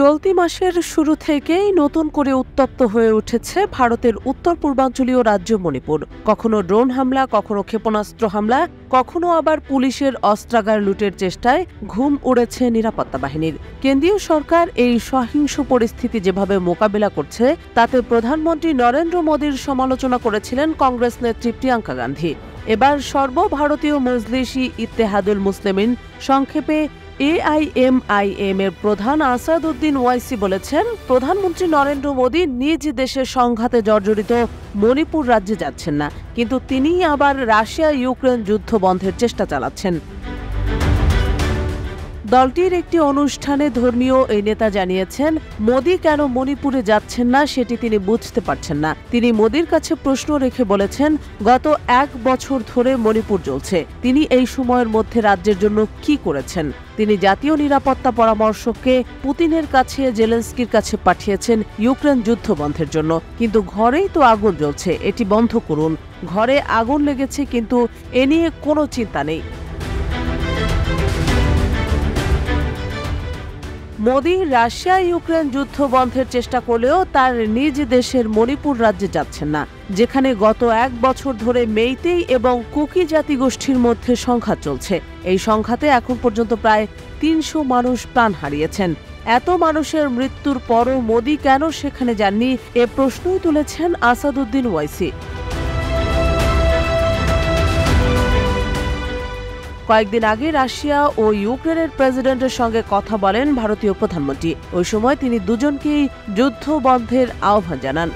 চলতি মাসের শুরু থেকেই নতুন করে উত্তপ্ত হয়ে উঠেছে ভারতের উত্তর পূর্বাঞ্চলীয় রাজ্য মণিপুর। কখনো ড্রোন হামলা, কখনো ক্ষেপণাস্ত্র হামলা, কখনো আবার পুলিশের অস্ত্রাগার লুটের চেষ্টায় ঘুম উড়েছে নিরাপত্তা বাহিনীর। কেন্দ্রীয় সরকার এই সহিংস পরিস্থিতি যেভাবে মোকাবিলা করছে তাতে প্রধানমন্ত্রী নরেন্দ্র মোদীর সমালোচনা করেছিলেন কংগ্রেস নেত্রী প্রিয়াঙ্কা গান্ধী। এবার সর্বভারতীয় মজলিস-ই ইত্তেহাদুল মুসলিমিন সংক্ষেপে AIMIM এর প্রধান আসাদউদ্দিন ওয়াইসি বলেছেন, প্রধানমন্ত্রী নরেন্দ্র মোদী নিজ দেশের সংঘাতে জর্জরিত মণিপুর রাজ্যে যাচ্ছেন না, কিন্তু তিনিই আবার রাশিয়া ইউক্রেন যুদ্ধ বন্ধের চেষ্টা চালাচ্ছেন। দলটির একটি অনুষ্ঠানে ধর্মীয় এই নেতা জানিয়েছেন, মোদী কেন মণিপুরে যাচ্ছেন না সেটি তিনি বুঝতে পারছেন না। তিনি মোদীর কাছে প্রশ্ন রেখে বলেছেন, গত 1 বছর ধরে মণিপুর চলছে, তিনি এই সময়ের মধ্যে রাজ্যের জন্য কি করেছেন? তিনি জাতীয় নিরাপত্তা পরামর্শককে পুতিনের কাছে, জেলেনস্কির কাছে পাঠিয়েছেন ইউক্রেন যুদ্ধ বন্ধের জন্য, কিন্তু ঘরেই তো আগুন জ্বলছে, এটি বন্ধ করুন। ঘরে আগুন লেগেছে কিন্তু এ নিয়ে কোনো চিন্তা নেই। মোদী রাশিয়া ইউক্রেন যুদ্ধ বন্ধের চেষ্টা করলেও তার নিজ দেশের মণিপুর রাজ্যে যাচ্ছেন না, যেখানে গত 1 বছর ধরে মেইতেই এবং কুকি জাতিগোষ্ঠীর মধ্যে সংঘাত চলছে। এই সংঘাতে এখন পর্যন্ত প্রায় 300 মানুষ প্রাণ হারিয়েছেন। এত মানুষের মৃত্যুর পরও মোদী কেন সেখানে যাননি, এ প্রশ্নই তুলেছেন আসাদউদ্দিন ওয়াইসি। কয়েকদিন আগে রাশিয়া ও ইউক্রেনের প্রেসিডেন্টের সঙ্গে কথা বলেন ভারতীয় প্রধানমন্ত্রী। ওই সময় তিনি দুজনকেই যুদ্ধ বন্ধের আহ্বান জানান।